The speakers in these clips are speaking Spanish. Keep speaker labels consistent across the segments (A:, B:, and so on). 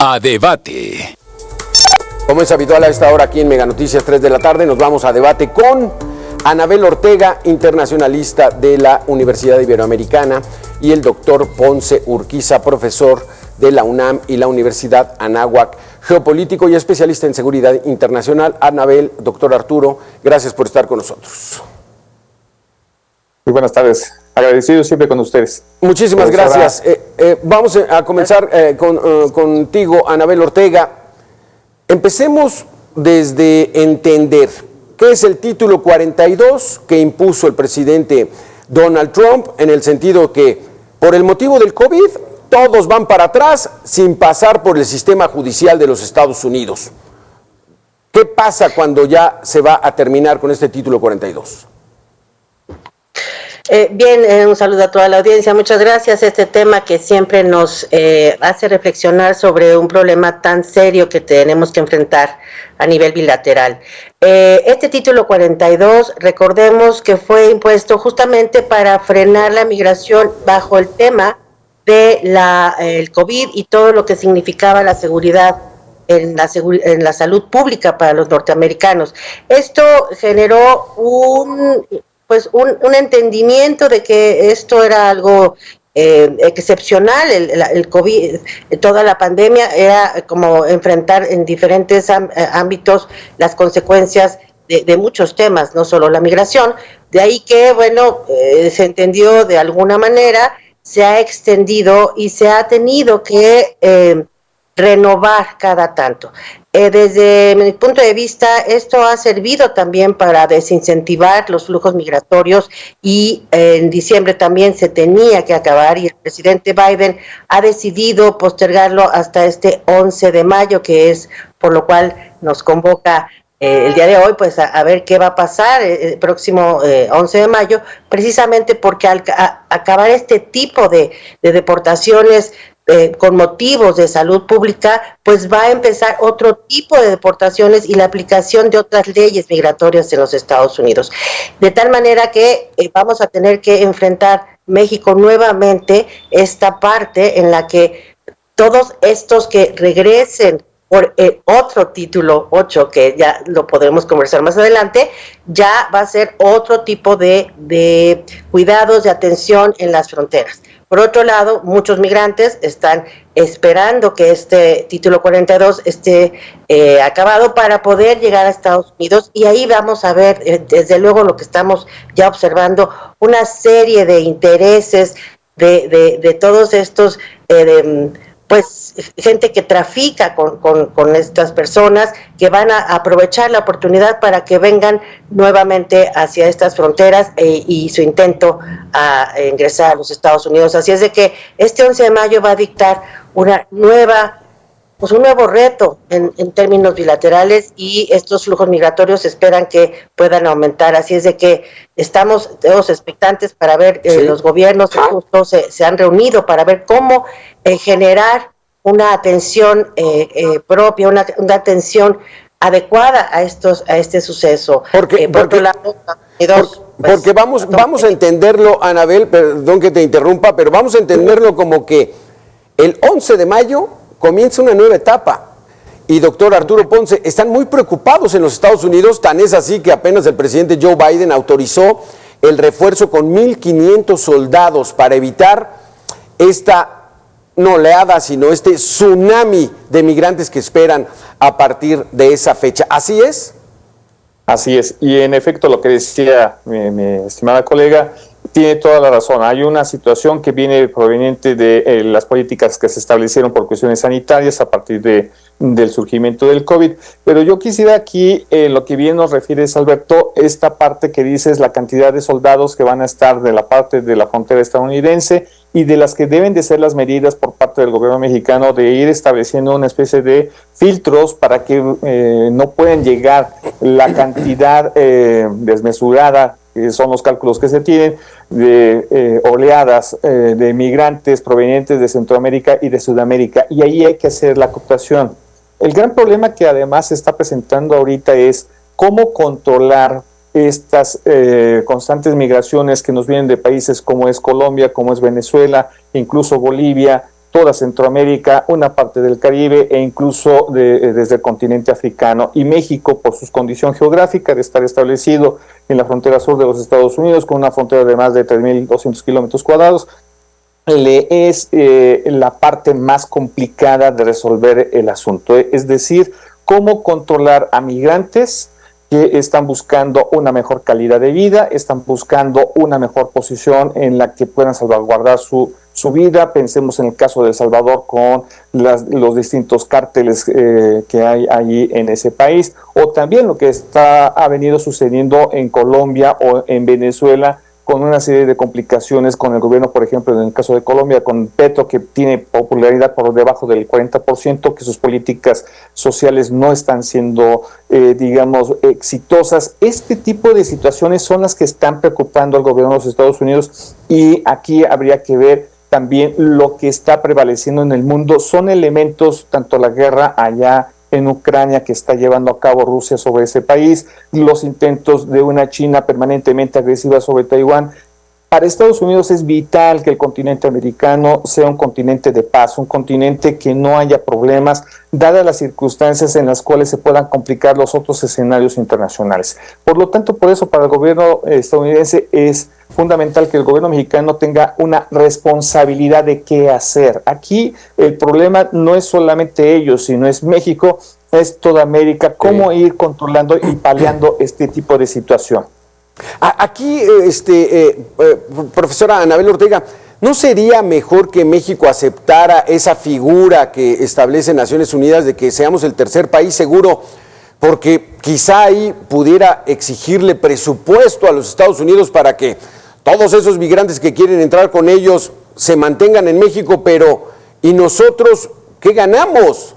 A: A debate.
B: Como es habitual a esta hora aquí en Mega Noticias 3 de la tarde, nos vamos a debate con Anabel Ortega, internacionalista de la Universidad Iberoamericana, y el doctor Ponce Urquiza, profesor de la UNAM y la Universidad Anáhuac, geopolítico y especialista en seguridad internacional. Anabel, doctor Arturo, gracias por estar con nosotros.
C: Muy buenas tardes. Agradecido siempre con ustedes.
B: Muchísimas gracias. Vamos a comenzar contigo, Anabel Ortega. Empecemos desde entender qué es el título 42 que impuso el presidente Donald Trump, en el sentido que por el motivo del COVID todos van para atrás sin pasar por el sistema judicial de los Estados Unidos. ¿Qué pasa cuando ya se va a terminar con este título 42?
D: Un saludo a toda la audiencia. Muchas gracias. Este tema que siempre nos hace reflexionar sobre un problema tan serio que tenemos que enfrentar a nivel bilateral. Este título 42, recordemos que fue impuesto justamente para frenar la migración bajo el tema de el COVID y todo lo que significaba la seguridad en la salud pública para los norteamericanos. Esto generó un entendimiento de que esto era algo excepcional. El COVID, toda la pandemia, era como enfrentar en diferentes ámbitos las consecuencias de muchos temas, no solo la migración. De ahí que, se entendió de alguna manera, se ha extendido y se ha tenido que renovar cada tanto. Desde mi punto de vista, esto ha servido también para desincentivar los flujos migratorios y en diciembre también se tenía que acabar y el presidente Biden ha decidido postergarlo hasta este 11 de mayo, que es por lo cual nos convoca el día de hoy, pues a ver qué va a pasar el próximo 11 de mayo, precisamente porque al acabar este tipo de deportaciones con motivos de salud pública, pues va a empezar otro tipo de deportaciones y la aplicación de otras leyes migratorias en los Estados Unidos. De tal manera que vamos a tener que enfrentar México nuevamente esta parte en la que todos estos que regresen por otro título 8, que ya lo podremos conversar más adelante, ya va a ser otro tipo de cuidados, de atención en las fronteras. Por otro lado, muchos migrantes están esperando que este título 42 esté acabado para poder llegar a Estados Unidos, y ahí vamos a ver, desde luego, lo que estamos ya observando, una serie de intereses de todos estos gente que trafica con estas personas, que van a aprovechar la oportunidad para que vengan nuevamente hacia estas fronteras y su intento a ingresar a los Estados Unidos. Así es de que este 11 de mayo va a dictar un nuevo reto en términos bilaterales, y estos flujos migratorios esperan que puedan aumentar. Así es de que estamos todos expectantes para ver los gobiernos que justo se han reunido para ver cómo generar una atención propia, una atención adecuada a este suceso. Porque
B: vamos a entenderlo, Anabel, perdón que te interrumpa, pero vamos a entenderlo como que el 11 de mayo comienza una nueva etapa. Y doctor Arturo Ponce, están muy preocupados en los Estados Unidos, tan es así que apenas el presidente Joe Biden autorizó el refuerzo con 1,500 soldados para evitar esta no oleada, sino este tsunami de migrantes que esperan a partir de esa fecha. ¿Así es?
C: Así es, y en efecto lo que decía mi estimada colega tiene toda la razón. Hay una situación que viene proveniente de las políticas que se establecieron por cuestiones sanitarias a partir del surgimiento del COVID, pero yo quisiera aquí, lo que bien nos refieres, Alberto, esta parte que dices, la cantidad de soldados que van a estar de la parte de la frontera estadounidense y de las que deben de ser las medidas por parte del gobierno mexicano de ir estableciendo una especie de filtros para que no puedan llegar la cantidad desmesurada, que son los cálculos que se tienen, de oleadas de migrantes provenientes de Centroamérica y de Sudamérica, y ahí hay que hacer la acotación. El gran problema que además se está presentando ahorita es cómo controlar estas constantes migraciones que nos vienen de países como es Colombia, como es Venezuela, incluso Bolivia, toda Centroamérica, una parte del Caribe e incluso desde el continente africano. Y México, por su condición geográfica de estar establecido en la frontera sur de los Estados Unidos, con una frontera de más de 3.200 kilómetros cuadrados, es la parte más complicada de resolver el asunto. Es decir, cómo controlar a migrantes que están buscando una mejor calidad de vida, están buscando una mejor posición en la que puedan salvaguardar su vida. Pensemos en el caso de El Salvador con los distintos cárteles que hay allí en ese país, o también lo que ha venido sucediendo en Colombia o en Venezuela, con una serie de complicaciones con el gobierno, por ejemplo, en el caso de Colombia, con Petro, que tiene popularidad por debajo del 40%, que sus políticas sociales no están siendo, digamos, exitosas. Este tipo de situaciones son las que están preocupando al gobierno de los Estados Unidos, y aquí habría que ver también lo que está prevaleciendo en el mundo. Son elementos, tanto la guerra allá en Ucrania que está llevando a cabo Rusia sobre ese país, los intentos de una China permanentemente agresiva sobre Taiwán. Para Estados Unidos es vital que el continente americano sea un continente de paz, un continente que no haya problemas, dadas las circunstancias en las cuales se puedan complicar los otros escenarios internacionales. Por lo tanto, por eso para el gobierno estadounidense es fundamental que el gobierno mexicano tenga una responsabilidad de qué hacer. Aquí el problema no es solamente ellos, sino es México, es toda América, cómo ir controlando y paliando este tipo de situación.
B: Aquí, profesora Anabel Ortega, ¿no sería mejor que México aceptara esa figura que establece Naciones Unidas de que seamos el tercer país seguro? Porque quizá ahí pudiera exigirle presupuesto a los Estados Unidos para que todos esos migrantes que quieren entrar con ellos se mantengan en México, pero ¿y nosotros qué ganamos?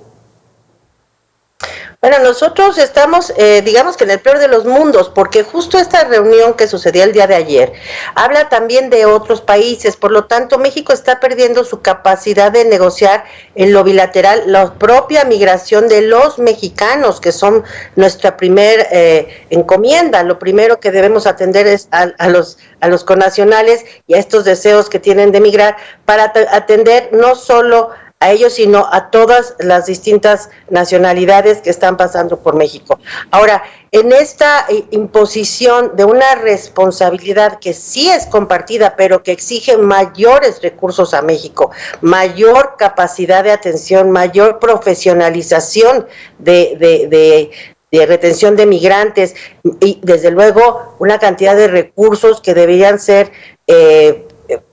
D: Bueno, nosotros estamos, digamos que en el peor de los mundos, porque justo esta reunión que sucedió el día de ayer habla también de otros países. Por lo tanto, México está perdiendo su capacidad de negociar en lo bilateral la propia migración de los mexicanos, que son nuestra primer encomienda. Lo primero que debemos atender es a los connacionales y a estos deseos que tienen de migrar, para atender no solo a ellos, sino a todas las distintas nacionalidades que están pasando por México. Ahora, en esta imposición de una responsabilidad que sí es compartida, pero que exige mayores recursos a México, mayor capacidad de atención, mayor profesionalización de retención de migrantes, y desde luego una cantidad de recursos que deberían ser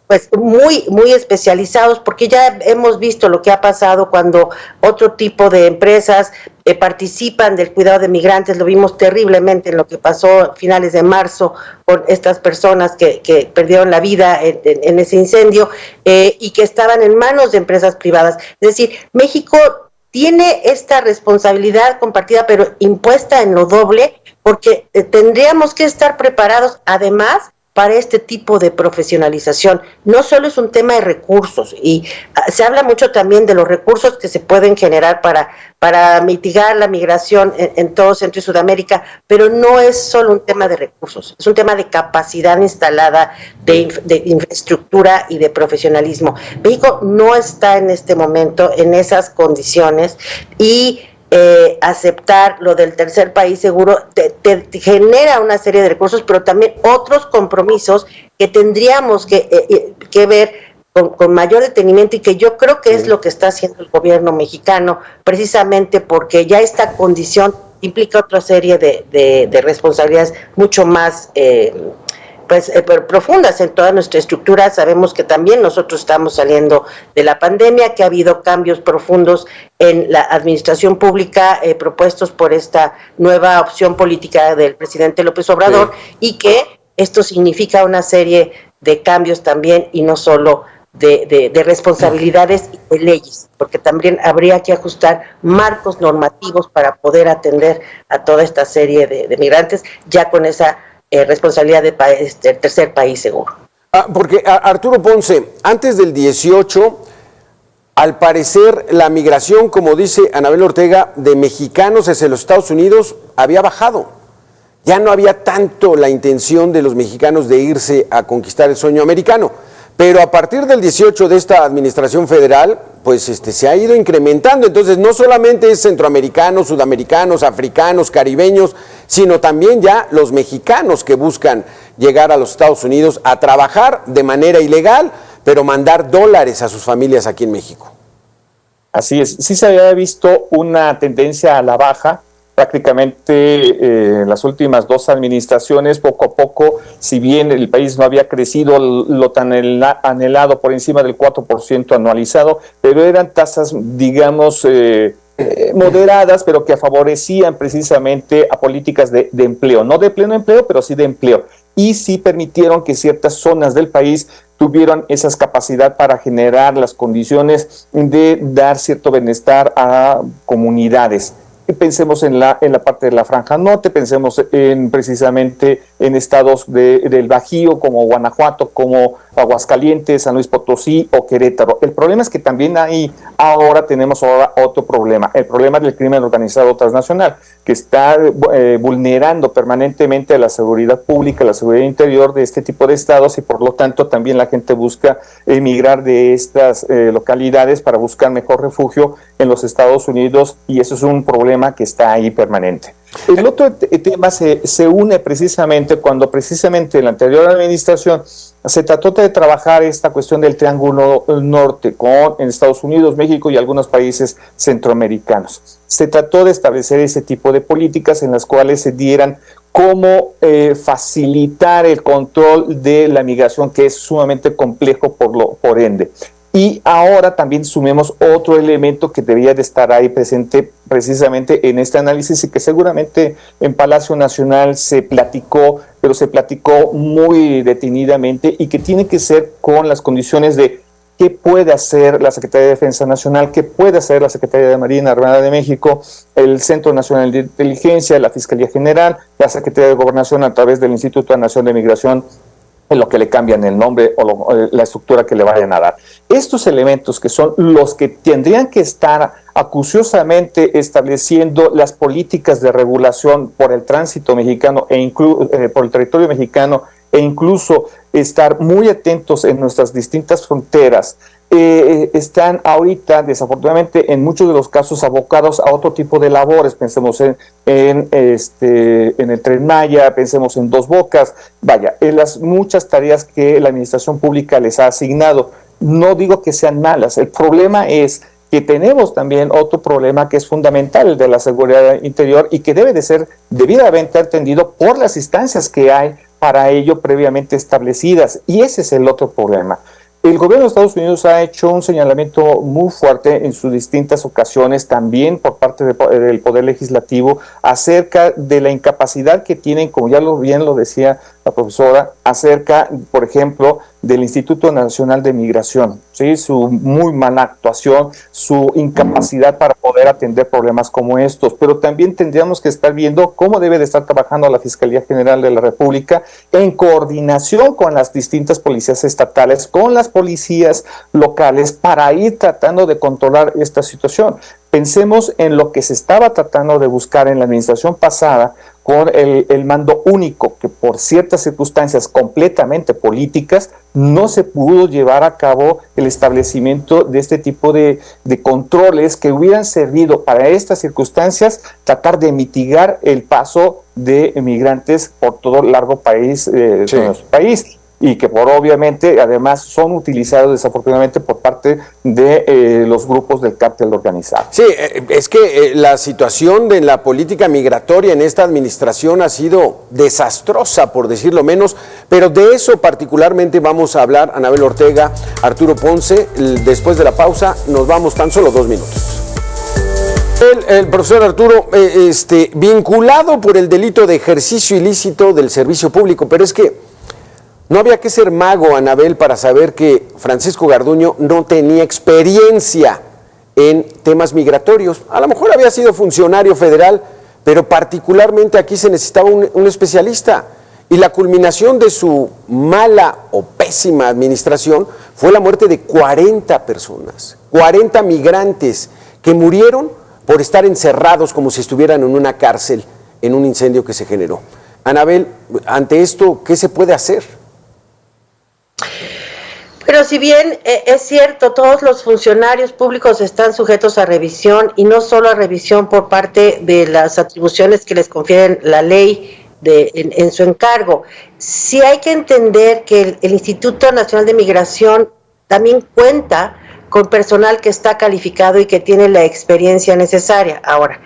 D: pues muy especializados, porque ya hemos visto lo que ha pasado cuando otro tipo de empresas participan del cuidado de migrantes. Lo vimos terriblemente en lo que pasó a finales de marzo con estas personas que perdieron la vida en ese incendio, y que estaban en manos de empresas privadas. Es decir, México tiene esta responsabilidad compartida, pero impuesta en lo doble, porque tendríamos que estar preparados además para este tipo de profesionalización. No solo es un tema de recursos, y se habla mucho también de los recursos que se pueden generar para mitigar la migración en todo Centro y Sudamérica, pero no es solo un tema de recursos, es un tema de capacidad instalada, de infraestructura y de profesionalismo. México no está en este momento en esas condiciones, y aceptar lo del tercer país seguro te genera una serie de recursos, pero también otros compromisos que tendríamos que ver con mayor detenimiento, y que yo creo que es lo que está haciendo el gobierno mexicano, precisamente porque ya esta condición implica otra serie de responsabilidades mucho más profundas en toda nuestra estructura. Sabemos que también nosotros estamos saliendo de la pandemia, que ha habido cambios profundos en la administración pública propuestos por esta nueva opción política del presidente López Obrador, y que esto significa una serie de cambios también, y no solo de responsabilidades y de leyes, porque también habría que ajustar marcos normativos para poder atender a toda esta serie de migrantes, ya con esa responsabilidad del tercer país seguro.
B: Porque Arturo Ponce, antes del 18, al parecer la migración, como dice Anabel Ortega, de mexicanos hacia los Estados Unidos había bajado. Ya no había tanto la intención de los mexicanos de irse a conquistar el sueño americano. Pero a partir del 18 de esta administración federal, pues se ha ido incrementando. Entonces no solamente es centroamericanos, sudamericanos, africanos, caribeños, sino también ya los mexicanos que buscan llegar a los Estados Unidos a trabajar de manera ilegal, pero mandar dólares a sus familias aquí en México.
C: Así es, sí se había visto una tendencia a la baja, prácticamente las últimas 2 administraciones, poco a poco, si bien el país no había crecido lo tan anhelado por encima del 4% anualizado, pero eran tasas, digamos, moderadas, pero que favorecían precisamente a políticas de empleo, no de pleno empleo, pero sí de empleo, y sí permitieron que ciertas zonas del país tuvieron esa capacidad para generar las condiciones de dar cierto bienestar a comunidades. Pensemos en la parte de la Franja Norte, pensemos precisamente en estados del Bajío como Guanajuato, como Aguascalientes, San Luis Potosí o Querétaro. El problema es que también tenemos otro problema, el problema del crimen organizado transnacional, que está vulnerando permanentemente la seguridad pública, la seguridad interior de este tipo de estados, y por lo tanto también la gente busca emigrar de estas localidades para buscar mejor refugio en los Estados Unidos, y eso es un problema que está ahí permanente. El otro tema se une precisamente cuando precisamente en la anterior administración se trató de trabajar esta cuestión del Triángulo Norte en Estados Unidos, México y algunos países centroamericanos. Se trató de establecer ese tipo de políticas en las cuales se dieran cómo facilitar el control de la migración, que es sumamente complejo por ende. Y ahora también sumemos otro elemento que debería de estar ahí presente precisamente en este análisis, y que seguramente en Palacio Nacional se platicó, pero se platicó muy detenidamente, y que tiene que ser con las condiciones de qué puede hacer la Secretaría de Defensa Nacional, qué puede hacer la Secretaría de Marina Armada de México, el Centro Nacional de Inteligencia, la Fiscalía General, la Secretaría de Gobernación a través del Instituto Nacional de Migración, en lo que le cambian el nombre o la estructura que le vayan a dar. Estos elementos, que son los que tendrían que estar acuciosamente estableciendo las políticas de regulación por el tránsito mexicano por el territorio mexicano, e incluso estar muy atentos en nuestras distintas fronteras, están ahorita desafortunadamente en muchos de los casos abocados a otro tipo de labores. Pensemos en el Tren Maya, pensemos en Dos Bocas, en las muchas tareas que la administración pública les ha asignado. No digo que sean malas, el problema es que tenemos también otro problema que es fundamental, el de la seguridad interior, y que debidamente atendido por las instancias que hay para ello previamente establecidas, y ese es el otro problema. El gobierno de Estados Unidos ha hecho un señalamiento muy fuerte en sus distintas ocasiones, también por parte del Poder Legislativo, acerca de la incapacidad que tienen, como ya bien lo decía la profesora, acerca, por ejemplo, del Instituto Nacional de Migración, ¿sí? Su muy mala actuación, su incapacidad para poder atender problemas como estos. Pero también tendríamos que estar viendo cómo debe de estar trabajando la Fiscalía General de la República en coordinación con las distintas policías estatales, con las policías locales, para ir tratando de controlar esta situación. Pensemos en lo que se estaba tratando de buscar en la administración pasada con el mando único, que por ciertas circunstancias completamente políticas no se pudo llevar a cabo el establecimiento de este tipo de controles que hubieran servido para estas circunstancias, tratar de mitigar el paso de migrantes por todo el largo país de nuestro país, y que obviamente además son utilizados desafortunadamente por parte de los grupos del cártel organizado.
B: Sí, es que la situación de la política migratoria en esta administración ha sido desastrosa, por decirlo menos, pero de eso particularmente vamos a hablar Anabel Ortega, Arturo Ponce. Después de la pausa nos vamos tan solo 2 minutos. El profesor Arturo, vinculado por el delito de ejercicio ilícito del servicio público, pero es que no había que ser mago, Anabel, para saber que Francisco Garduño no tenía experiencia en temas migratorios. A lo mejor había sido funcionario federal, pero particularmente aquí se necesitaba un especialista. Y la culminación de su mala o pésima administración fue la muerte de 40 personas, 40 migrantes que murieron por estar encerrados como si estuvieran en una cárcel en un incendio que se generó. Anabel, ante esto, ¿qué se puede hacer?
D: Pero si bien es cierto, todos los funcionarios públicos están sujetos a revisión y no solo a revisión por parte de las atribuciones que les confieren la ley en su encargo, sí hay que entender que el Instituto Nacional de Migración también cuenta con personal que está calificado y que tiene la experiencia necesaria. Ahora,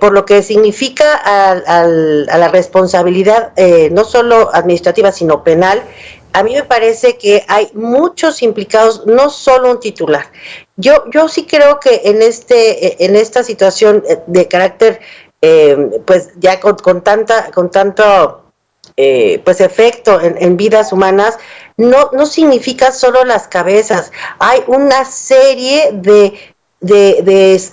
D: por lo que significa a la responsabilidad no solo administrativa, sino penal, a mí me parece que hay muchos implicados, no solo un titular. Yo sí creo que en esta situación de carácter, pues ya con tanto pues efecto en vidas humanas, no significa solo las cabezas. Hay una serie de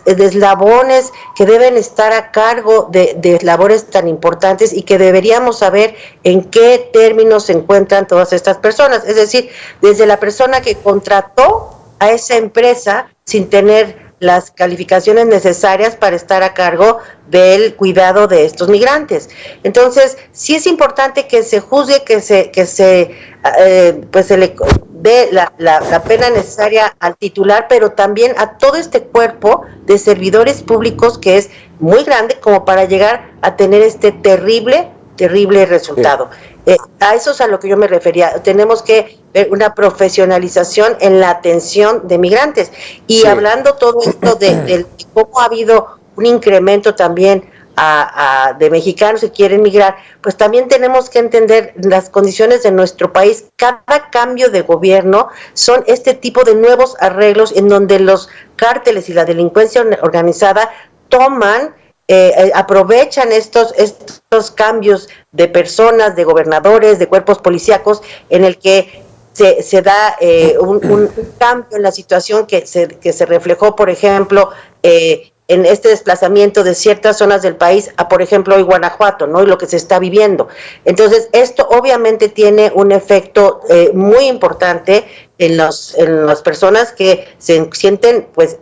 D: eslabones que deben estar a cargo de labores tan importantes y que deberíamos saber en qué términos se encuentran todas estas personas. Es decir, desde la persona que contrató a esa empresa sin tener las calificaciones necesarias para estar a cargo del cuidado de estos migrantes. Entonces, sí es importante que se juzgue, que se le dé la pena necesaria al titular, pero también a todo este cuerpo de servidores públicos que es muy grande como para llegar a tener este terrible resultado. A eso es a lo que yo me refería. Tenemos que ver una profesionalización en la atención de migrantes. Y hablando todo esto de cómo ha habido un incremento también de mexicanos que quieren migrar, pues también tenemos que entender las condiciones de nuestro país. Cada cambio de gobierno son este tipo de nuevos arreglos en donde los cárteles y la delincuencia organizada toman aprovechan estos cambios de personas, de gobernadores, de cuerpos policíacos, en el que se da un cambio en la situación que se reflejó, por ejemplo, en este desplazamiento de ciertas zonas del país a, por ejemplo, hoy Guanajuato, ¿no? Y lo que se está viviendo. Entonces, esto obviamente tiene un efecto muy importante en las personas que se sienten, pues,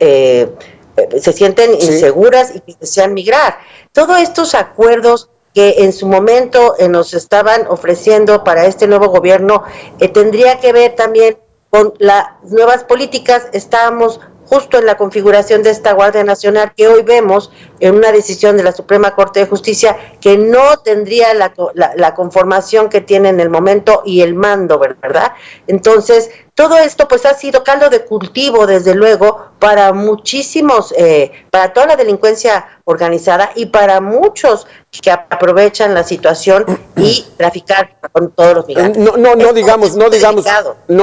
D: inseguras y que desean migrar. Todos estos acuerdos que en su momento nos estaban ofreciendo para este nuevo gobierno tendría que ver también con las nuevas políticas. Estábamos justo en la configuración de esta Guardia Nacional que hoy vemos en una decisión de la Suprema Corte de Justicia que no tendría la conformación que tiene en el momento y el mando, ¿verdad? Entonces, todo esto pues ha sido caldo de cultivo, desde luego, para muchísimos, para toda la delincuencia organizada y para muchos que aprovechan la situación y traficar con todos los migrantes.
B: No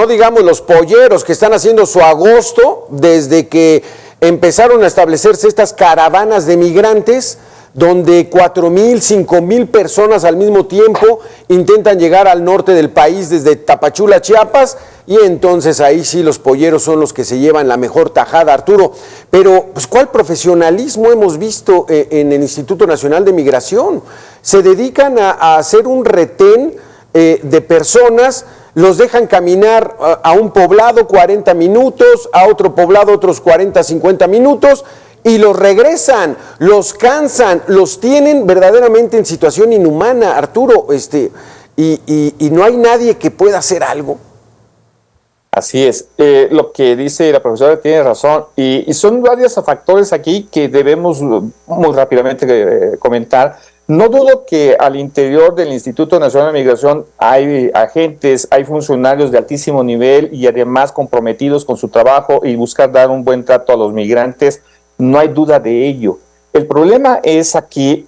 B: digamos los polleros que están haciendo su agosto desde que empezaron a establecerse estas caravanas de migrantes, donde 4,000, 5,000 personas al mismo tiempo intentan llegar al norte del país desde Tapachula, Chiapas, y entonces ahí sí los polleros son los que se llevan la mejor tajada, Arturo. Pero, pues, ¿cuál profesionalismo hemos visto en el Instituto Nacional de Migración? Se dedican a hacer un retén de personas, los dejan caminar a un poblado 40 minutos, a otro poblado otros 40, 50 minutos, y los regresan, los cansan, los tienen verdaderamente en situación inhumana, Arturo, y no hay nadie que pueda hacer algo.
C: Así es, lo que dice la profesora tiene razón, y son varios factores aquí que debemos muy rápidamente comentar. No dudo que al interior del Instituto Nacional de Migración hay agentes, hay funcionarios de altísimo nivel y además comprometidos con su trabajo y buscar dar un buen trato a los migrantes. No hay duda de ello. El problema es aquí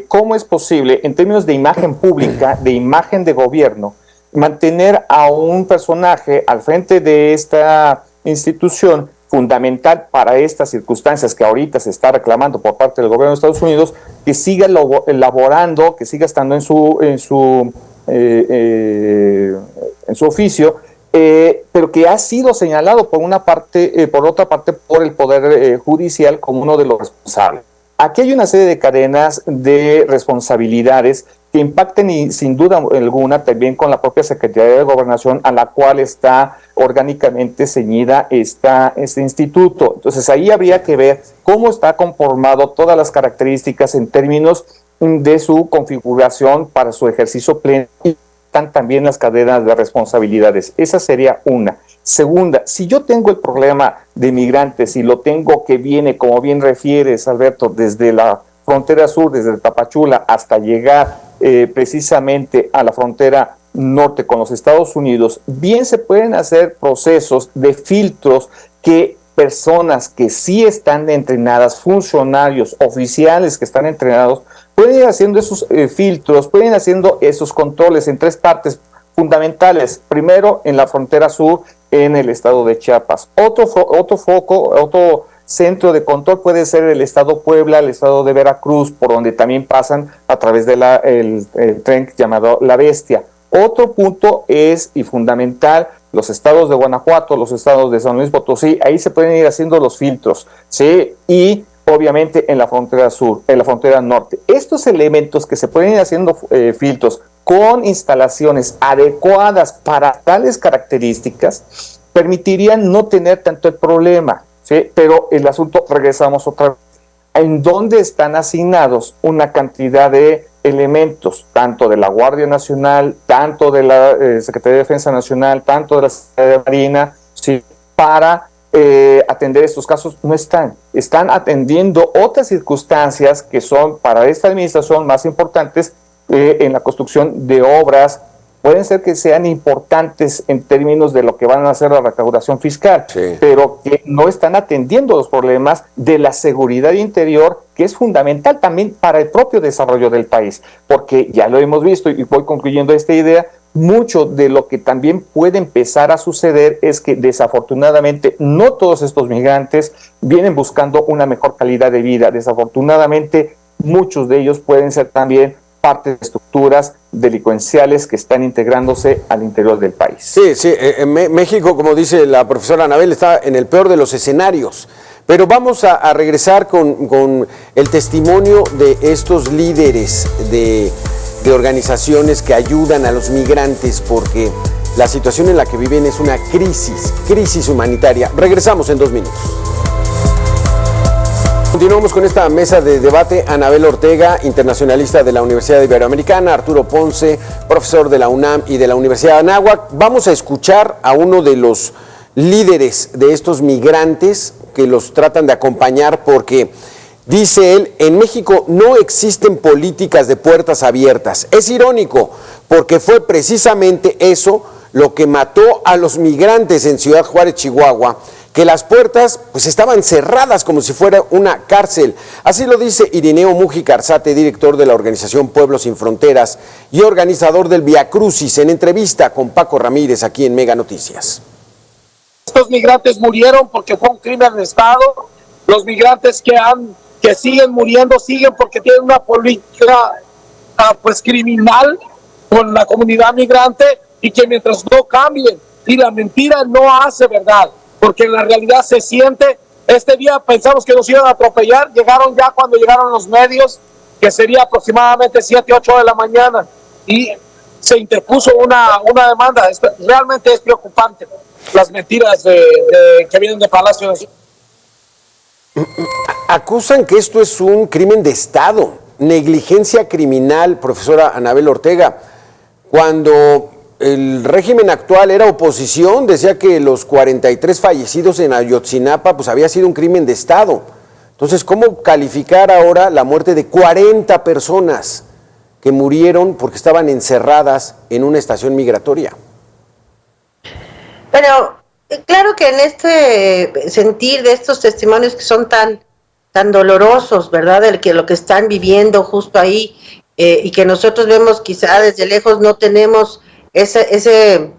C: cómo es posible, en términos de imagen pública, de imagen de gobierno, mantener a un personaje al frente de esta institución fundamental para estas circunstancias que ahorita se está reclamando por parte del gobierno de Estados Unidos, que siga elaborando, que siga estando en su oficio, pero que ha sido señalado por otra parte por el Poder Judicial como uno de los responsables. Aquí hay una serie de cadenas de responsabilidades que impacten y sin duda alguna también con la propia Secretaría de Gobernación, a la cual está orgánicamente ceñida este instituto. Entonces ahí habría que ver cómo está conformado, todas las características en términos de su configuración para su ejercicio pleno, y están también las cadenas de responsabilidades. Esa sería una. Segunda, si yo tengo el problema de migrantes y lo tengo que viene, como bien refieres, Alberto, desde la frontera sur, desde Tapachula, hasta llegar precisamente a la frontera norte con los Estados Unidos, bien se pueden hacer procesos de filtros que personas que sí están entrenadas, funcionarios, oficiales que están entrenados, pueden ir haciendo esos filtros, pueden ir haciendo esos controles en tres partes fundamentales. Primero, en la frontera sur, en el estado de Chiapas. Otro centro de control puede ser el estado Puebla, el estado de Veracruz, por donde también pasan a través de el tren llamado La Bestia. Otro punto es, y fundamental, los estados de Guanajuato, los estados de San Luis Potosí, ahí se pueden ir haciendo los filtros, ¿sí? Y obviamente en la frontera sur, en la frontera norte. Estos elementos que se pueden ir haciendo filtros con instalaciones adecuadas para tales características, permitirían no tener tanto el problema, ¿sí? Pero el asunto, regresamos otra vez, en dónde están asignados una cantidad de elementos, tanto de la Guardia Nacional, tanto de la Secretaría de Defensa Nacional, tanto de la Secretaría de Marina, ¿sí? Para atender estos casos. No están atendiendo otras circunstancias que son para esta administración más importantes en la construcción de obras. Pueden ser que sean importantes en términos de lo que van a hacer la recaudación fiscal, sí, pero que no están atendiendo los problemas de la seguridad interior, que es fundamental también para el propio desarrollo del país, porque ya lo hemos visto, y voy concluyendo esta idea, mucho de lo que también puede empezar a suceder es que desafortunadamente no todos estos migrantes vienen buscando una mejor calidad de vida. Desafortunadamente muchos de ellos pueden ser también parte de estructuras delincuenciales que están integrándose al interior del país.
B: Sí, México, como dice la profesora Anabel, está en el peor de los escenarios. Pero vamos a regresar con el testimonio de estos líderes de organizaciones que ayudan a los migrantes, porque la situación en la que viven es una crisis humanitaria. Regresamos en 2 minutos. Continuamos con esta mesa de debate. Anabel Ortega, internacionalista de la Universidad Iberoamericana, Arturo Ponce, profesor de la UNAM y de la Universidad de Anáhuac. Vamos a escuchar a uno de los líderes de estos migrantes que los tratan de acompañar, porque dice él, en México no existen políticas de puertas abiertas. Es irónico, porque fue precisamente eso lo que mató a los migrantes en Ciudad Juárez, Chihuahua, que las puertas pues estaban cerradas como si fuera una cárcel. Así lo dice Irineo Mújica Arzate, director de la organización Pueblos Sin Fronteras y organizador del Via Crucis, en entrevista con Paco Ramírez aquí en Mega Noticias.
A: Estos migrantes murieron porque fue un crimen de Estado. Los migrantes que siguen muriendo siguen porque tienen una política pues criminal con la comunidad migrante, y que mientras no cambien, y la mentira no hace verdad, porque en la realidad se siente. Este día pensamos que nos iban a atropellar, llegaron ya cuando llegaron los medios, que sería aproximadamente 7, 8 de la mañana, y se interpuso una demanda. Realmente es preocupante las mentiras que vienen de Palacio Nacional.
B: Acusan que esto es un crimen de Estado, negligencia criminal, profesora Anabel Ortega. Cuando el régimen actual era oposición, decía que los 43 fallecidos en Ayotzinapa pues había sido un crimen de Estado. Entonces, ¿cómo calificar ahora la muerte de 40 personas que murieron porque estaban encerradas en una estación migratoria?
D: Pero claro que en este sentir de estos testimonios que son tan dolorosos, ¿verdad? Lo que están viviendo justo ahí, y que nosotros vemos quizá desde lejos, no tenemos ese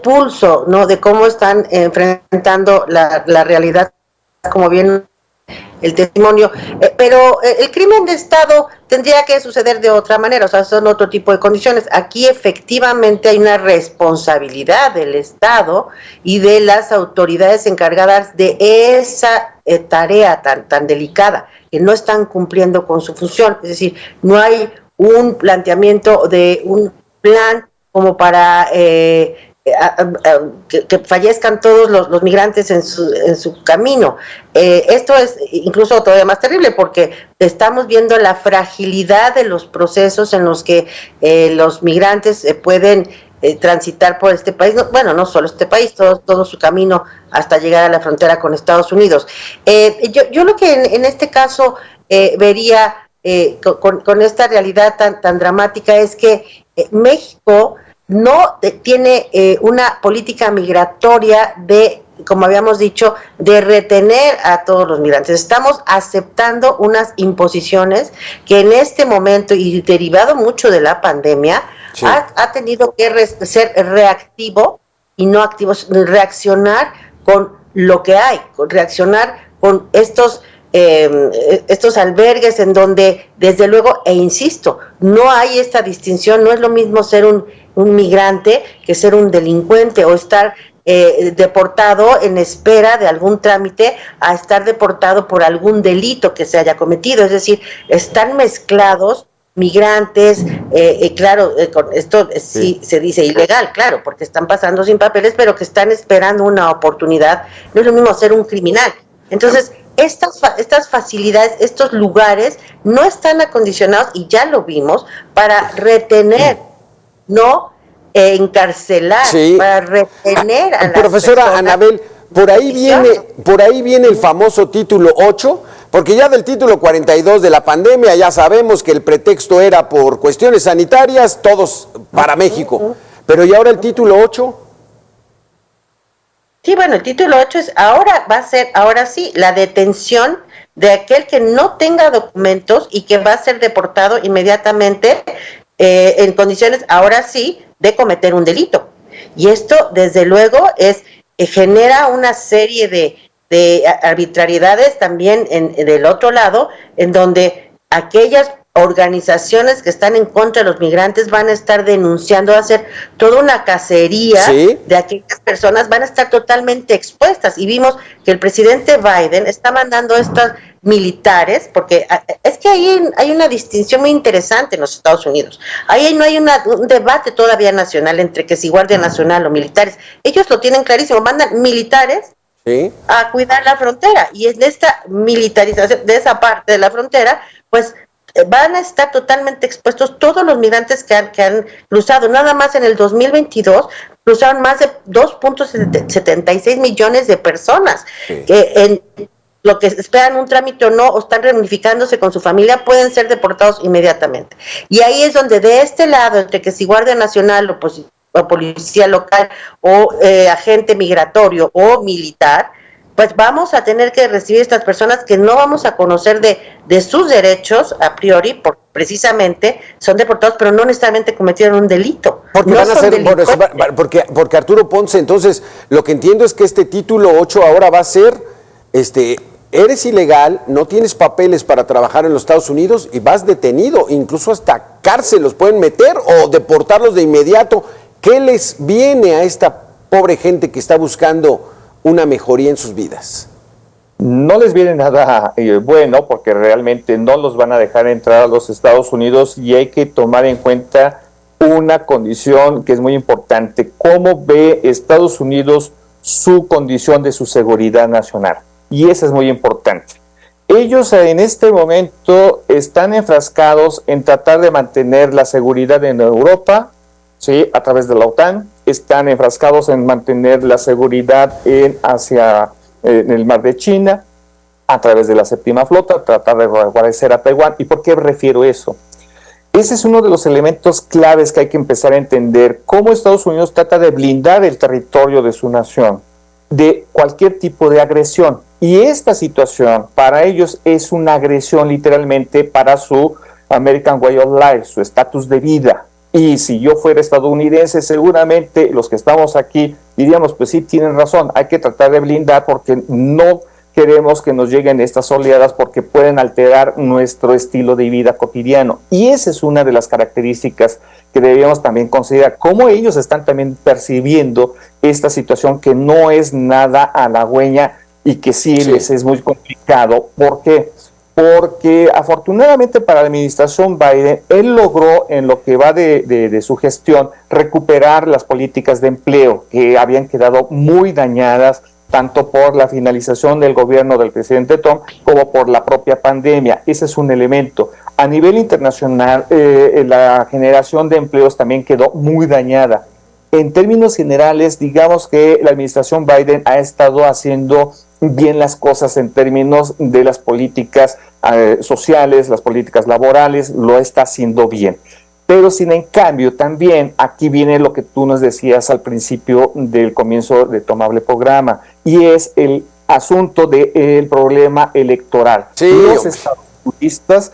D: pulso, ¿no? De cómo están enfrentando la realidad, como bien el testimonio, pero el crimen de Estado tendría que suceder de otra manera, o sea, son otro tipo de condiciones. Aquí efectivamente hay una responsabilidad del Estado y de las autoridades encargadas de esa tarea tan delicada, que no están cumpliendo con su función. Es decir, no hay un planteamiento de un plan como para que fallezcan todos los migrantes en su camino. Esto es incluso todavía más terrible, porque estamos viendo la fragilidad de los procesos en los que los migrantes pueden transitar por este país, no solo este país, todo su camino hasta llegar a la frontera con Estados Unidos. Yo lo que en este caso vería con esta realidad tan dramática es que México no tiene una política migratoria como habíamos dicho, de retener a todos los migrantes. Estamos aceptando unas imposiciones que en este momento, y derivado mucho de la pandemia, sí, ha tenido que ser reactivo y no activo, reaccionar con lo que hay, reaccionar con estos albergues en donde, desde luego, e insisto, no hay esta distinción, no es lo mismo ser un migrante que ser un delincuente o estar deportado en espera de algún trámite a estar deportado por algún delito que se haya cometido. Es decir, están mezclados migrantes, claro, esto sí se dice ilegal, claro, porque están pasando sin papeles, pero que están esperando una oportunidad. No es lo mismo ser un criminal. Entonces, estas facilidades, estos lugares no están acondicionados, y ya lo vimos, para retener, no encarcelar, sí, para retener a las
B: profesora Anabel, por ahí viene el famoso título 8, porque ya del título 42 de la pandemia ya sabemos que el pretexto era por cuestiones sanitarias, todos para México, pero ¿y ahora el título 8?
D: Sí, bueno, el título 8 va a ser ahora sí la detención de aquel que no tenga documentos y que va a ser deportado inmediatamente en condiciones, ahora sí, de cometer un delito. Y esto, desde luego, genera una serie de arbitrariedades también del otro lado, en donde aquellas organizaciones que están en contra de los migrantes van a estar denunciando, va a ser toda una cacería, ¿sí?, de aquellas personas, van a estar totalmente expuestas. Y vimos que el presidente Biden está mandando estos militares, porque es que hay una distinción muy interesante en los Estados Unidos. Ahí no hay un debate todavía nacional entre que si Guardia Nacional o militares. Ellos lo tienen clarísimo, mandan militares, ¿sí?, a cuidar la frontera, y en esta militarización de esa parte de la frontera, pues van a estar totalmente expuestos todos los migrantes que han cruzado. Nada más en el 2022 cruzaron más de 2.76 millones de personas, sí, que en lo que esperan un trámite o no, o están reunificándose con su familia, pueden ser deportados inmediatamente. Y ahí es donde, de este lado, entre que si Guardia Nacional o policía local o agente migratorio o militar, pues vamos a tener que recibir estas personas que no vamos a conocer de sus derechos a priori, porque precisamente son deportados, pero no necesariamente cometieron un delito.
B: Porque no van a ser, porque Arturo Ponce, entonces, lo que entiendo es que este título 8 ahora va a ser, eres ilegal, no tienes papeles para trabajar en los Estados Unidos y vas detenido, incluso hasta cárcel los pueden meter o deportarlos de inmediato. ¿Qué les viene a esta pobre gente que está buscando una mejoría en sus vidas?
C: No les viene nada bueno, porque realmente no los van a dejar entrar a los Estados Unidos, y hay que tomar en cuenta una condición que es muy importante: cómo ve Estados Unidos su condición de su seguridad nacional, y eso es muy importante. Ellos en este momento están enfrascados en tratar de mantener la seguridad en Europa, ¿sí?, a través de la OTAN. Están enfrascados en mantener la seguridad en el mar de China, a través de la séptima flota, tratar de guarecer a Taiwán. ¿Y por qué refiero eso? Ese es uno de los elementos claves que hay que empezar a entender: cómo Estados Unidos trata de blindar el territorio de su nación de cualquier tipo de agresión. Y esta situación para ellos es una agresión literalmente para su American Way of Life, su estatus de vida. Y si yo fuera estadounidense, seguramente los que estamos aquí diríamos, pues sí, tienen razón, hay que tratar de blindar, porque no queremos que nos lleguen estas oleadas, porque pueden alterar nuestro estilo de vida cotidiano. Y esa es una de las características que deberíamos también considerar, cómo ellos están también percibiendo esta situación, que no es nada halagüeña y que sí, sí, les es muy complicado. ¿Por qué? Porque afortunadamente para la administración Biden, él logró, en lo que va de su gestión, recuperar las políticas de empleo que habían quedado muy dañadas, tanto por la finalización del gobierno del presidente Trump como por la propia pandemia. Ese es un elemento. A nivel internacional, la generación de empleos también quedó muy dañada. en términos generales, digamos que la administración Biden ha estado haciendo bien las cosas en términos de las políticas sociales, las políticas laborales, lo está haciendo bien. Pero sin en cambio, también aquí viene lo que tú nos decías al principio del comienzo de tu amable programa, y es el asunto del problema electoral.
B: Sí,
C: los estadounidenses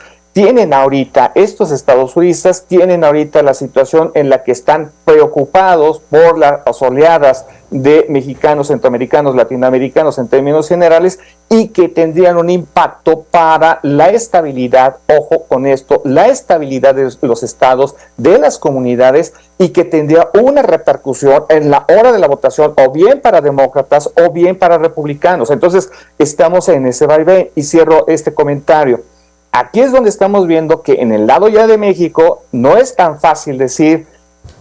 C: estos estadounidenses tienen ahorita la situación en la que están preocupados por las oleadas de mexicanos, centroamericanos, latinoamericanos en términos generales, y que tendrían un impacto para la estabilidad, ojo con esto, la estabilidad de los estados, de las comunidades, y que tendría una repercusión en la hora de la votación, o bien para demócratas o bien para republicanos. Entonces, estamos en ese vaivén, y cierro este comentario. Aquí es donde estamos viendo que en el lado ya de México no es tan fácil decir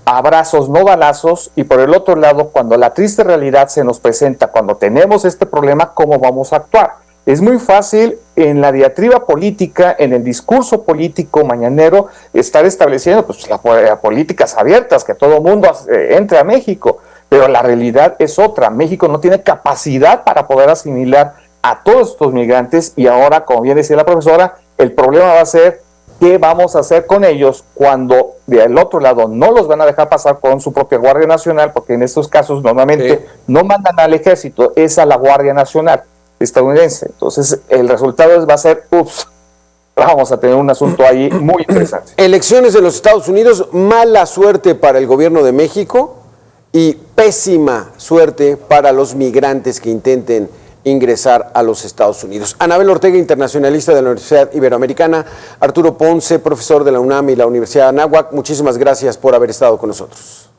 C: abrazos, no balazos, y por el otro lado, cuando la triste realidad se nos presenta, cuando tenemos este problema, ¿cómo vamos a actuar? Es muy fácil en la diatriba política, en el discurso político mañanero, estar estableciendo pues, las políticas abiertas, que todo mundo entre a México, pero la realidad es otra. México no tiene capacidad para poder asimilar a todos estos migrantes, y ahora, como bien decía la profesora, el problema va a ser qué vamos a hacer con ellos cuando del otro lado no los van a dejar pasar con su propia Guardia Nacional, porque en estos casos normalmente no mandan al ejército, es a la Guardia Nacional estadounidense. Entonces el resultado va a ser, vamos a tener un asunto ahí muy interesante.
B: Elecciones en los Estados Unidos, mala suerte para el gobierno de México y pésima suerte para los migrantes que intenten ingresar a los Estados Unidos. Anabel Ortega, internacionalista de la Universidad Iberoamericana, Arturo Ponce, profesor de la UNAM y la Universidad de Anáhuac, muchísimas gracias por haber estado con nosotros.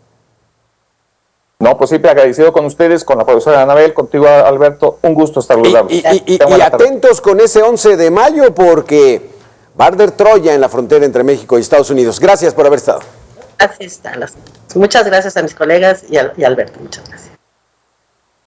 C: No, pues siempre agradecido con ustedes, con la profesora Anabel, contigo, Alberto, un gusto saludarlos.
B: Y atentos con ese 11 de mayo porque va a arder Troya en la frontera entre México y Estados Unidos. Gracias por haber estado.
D: Así está. Muchas gracias a mis colegas y a Alberto. Muchas gracias.